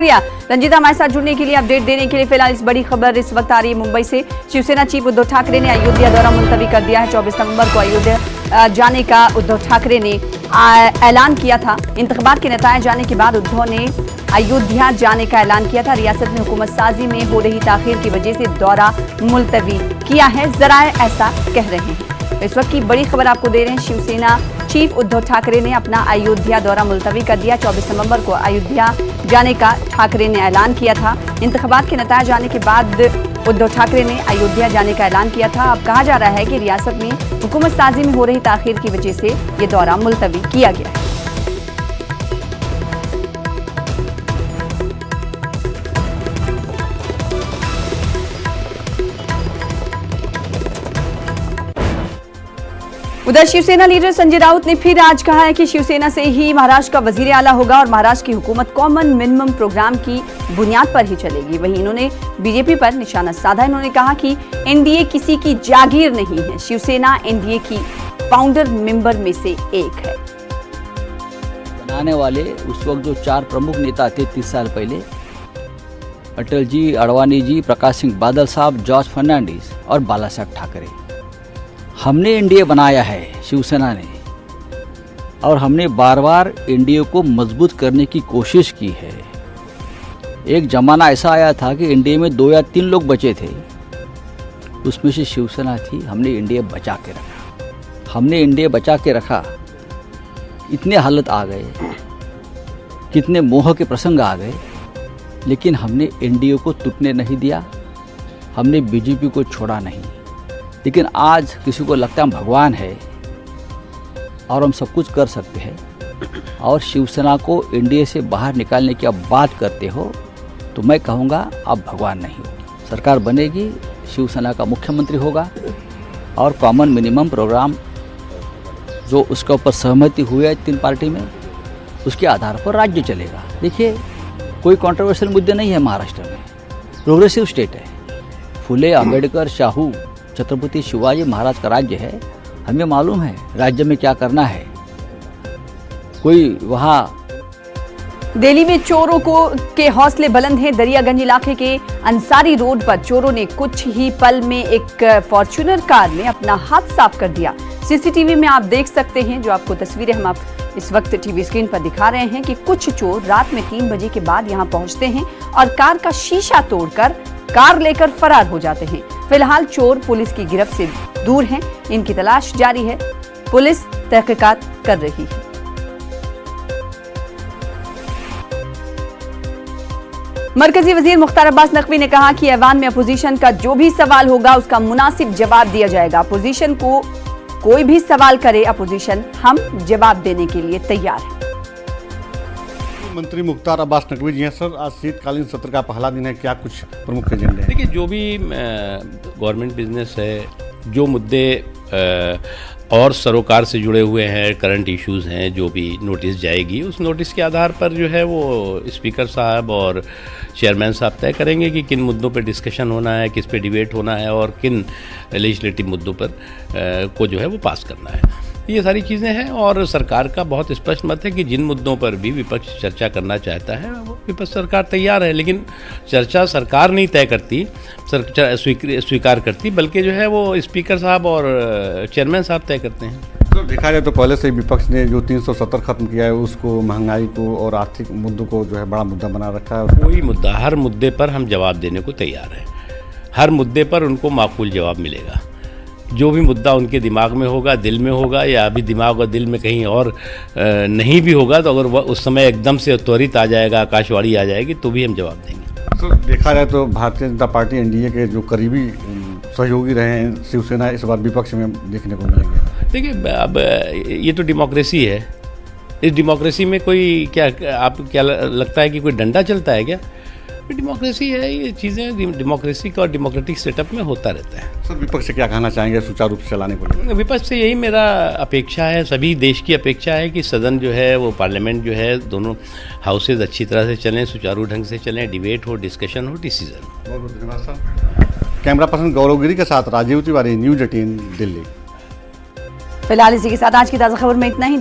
रंजीता हमारे साथ जुड़ने के लिए अपडेट देने के लिए फिलहाल इस बड़ी खबर इस वक्त आ रही है मुंबई से। शिवसेना चीफ उद्धव ठाकरे ने अयोध्या दौरा मुलतवी कर दिया है। 24 नवंबर को अयोध्या जाने का उद्धव ठाकरे ने ऐलान किया था। इंतखाबात के नतीजे जाने के बाद उद्धव ने अयोध्या जाने का ऐलान किया था। रियासत में हुकूमत साजी में हो रही ताखीर की वजह से दौरा मुलतवी किया है, जराए ऐसा कह रहे हैं। इस वक्त की बड़ी खबर आपको दे रहे हैं। शिवसेना चीफ उद्धव ठाकरे ने अपना अयोध्या दौरा मुलतवी कर दिया। 24 नवंबर को अयोध्या जाने का ठाकरे ने ऐलान किया था। इंतखाबात के नतीजे जाने के बाद उद्धव ठाकरे ने अयोध्या जाने का ऐलान किया था। अब कहा जा रहा है कि रियासत में हुकूमत साजी में हो रही ताखीर की वजह से ये दौरा मुलतवी किया गया है। उधर शिवसेना लीडर संजय राउत ने फिर आज कहा है कि शिवसेना से ही महाराष्ट्र का वजीर आला होगा और महाराष्ट्र की हुकूमत कॉमन मिनिमम प्रोग्राम की बुनियाद पर ही चलेगी। वहीं इन्होंने बीजेपी पर निशाना साधा। इन्होंने कहा कि एनडीए किसी की जागीर नहीं है, शिवसेना एनडीए की फाउंडर मेंबर में से एक है। बनाने वाले उस वक्त जो 4 प्रमुख नेता थे 30 साल पहले, अटल जी, अडवाणी जी, प्रकाश सिंह बादल साहब, जॉर्ज फर्नांडिस और बाला साहब ठाकरे। हमने एनडीए बनाया है शिवसेना ने, और हमने बार बार एनडीए को मजबूत करने की कोशिश की है। एक जमाना ऐसा आया था कि एनडीए में 2 या 3 लोग बचे थे, उसमें से शिवसेना थी। हमने एनडीए बचा के रखा, हमने एनडीए बचा के रखा। इतने हालत आ गए, कितने मोह के प्रसंग आ गए, लेकिन हमने एनडीए को टूटने नहीं दिया, हमने बीजेपी को छोड़ा नहीं। लेकिन आज किसी को लगता है हम भगवान है और हम सब कुछ कर सकते हैं, और शिवसेना को एनडीए से बाहर निकालने की आप बात करते हो, तो मैं कहूँगा आप भगवान नहीं हो। सरकार बनेगी, शिवसेना का मुख्यमंत्री होगा, और कॉमन मिनिमम प्रोग्राम जो उसके ऊपर सहमति हुई है 3 पार्टी में, उसके आधार पर राज्य चलेगा। देखिए, कोई कंट्रोवर्शियल मुद्दे नहीं है महाराष्ट्र में, प्रोग्रेसिव स्टेट है। फुले, अम्बेडकर, शाहू, छत्रपति शिवाजी महाराज का राज्य है। हमें मालूम है राज्य में क्या करना है। कोई वहाँ दिल्ली में चोरों के हौसले बुलंद हैं। दरियागंज इलाके के अंसारी रोड पर चोरों ने कुछ ही पल में एक फॉर्च्यूनर कार में अपना हाथ साफ कर दिया। सीसीटीवी में आप देख सकते हैं, जो आपको तस्वीरें हम आप इस वक्त टीवी स्क्रीन पर दिखा रहे हैं, कि कुछ चोर रात में 3 बजे के बाद यहां पहुंचते हैं और कार का शीशा तोड़कर कार लेकर फरार हो जाते हैं। फिलहाल चोर पुलिस की गिरफ्त से दूर हैं। इनकी तलाश जारी है, पुलिस तहकीकात कर रही है। मरकजी वजीर मुख्तार अब्बास नकवी ने कहा कि ऐवान में अपोजिशन का जो भी सवाल होगा उसका मुनासिब जवाब दिया जाएगा। अपोजिशन को कोई भी सवाल करे, अपोजिशन हम जवाब देने के लिए तैयार है। मंत्री मुख्तार अब्बास नकवी जी हैं। सर, आज शीतकालीन सत्र का पहला दिन है, क्या कुछ प्रमुख एजेंडे हैं? देखिए, जो भी गवर्नमेंट बिजनेस है, जो मुद्दे और सरोकार से जुड़े हुए हैं, करंट इश्यूज हैं, जो भी नोटिस जाएगी, उस नोटिस के आधार पर जो है वो स्पीकर साहब और चेयरमैन साहब तय करेंगे कि किन मुद्दों पर डिस्कशन होना है, किस पे डिबेट होना है और किन लेजिस्लेटिव मुद्दों पर को जो है वो पास करना है। ये सारी चीज़ें हैं, और सरकार का बहुत स्पष्ट मत है कि जिन मुद्दों पर भी विपक्ष चर्चा करना चाहता है, वो विपक्ष सरकार तैयार है। लेकिन चर्चा सरकार नहीं तय करती, स्वीकार करती, बल्कि जो है वो स्पीकर साहब और चेयरमैन साहब तय करते हैं। तो देखा जाए तो पहले से विपक्ष ने जो 370 खत्म किया है, उसको, महंगाई को और आर्थिक मुद्दों को जो है बड़ा मुद्दा बना रखा है। कोई मुद्दा, हर मुद्दे पर हम जवाब देने को तैयार हैं। हर मुद्दे पर उनको माकूल जवाब मिलेगा। जो भी मुद्दा उनके दिमाग में होगा, दिल में होगा, या अभी दिमाग और दिल में कहीं और नहीं भी होगा, तो अगर वह उस समय एकदम से त्वरित आ जाएगा, आकाशवाणी आ जाएगी, तो भी हम जवाब देंगे। तो देखा जाए तो भारतीय जनता पार्टी एनडीए के जो करीबी सहयोगी रहे हैं, शिवसेना इस बार विपक्ष में देखने को मिलेंगे। देखिए, अब ये तो डेमोक्रेसी है। इस डेमोक्रेसी में कोई क्या लगता है कि कोई डंडा चलता है क्या? डेमोक्रेसी है, ये चीज़ें डेमोक्रेसी का और डेमोक्रेटिक सेटअप में होता रहता है। सर, विपक्ष से क्या कहना चाहेंगे सुचारू रूप से चलाने को लेकर? विपक्ष से यही मेरा अपेक्षा है, सभी देश की अपेक्षा है कि सदन जो है वो, पार्लियामेंट जो है, दोनों हाउसेज अच्छी तरह से चलें, सुचारू ढंग से चलें, डिबेट हो, डिस्कशन हो, डिसीजन। बहुत बहुत धन्यवाद सर। कैमरा पर्सन गौरव गिरी के साथ राजीव तिवारी, न्यूज़ 18 दिल्ली। फिलहाल इसी के साथ आज की ताज़ा खबर में इतना ही।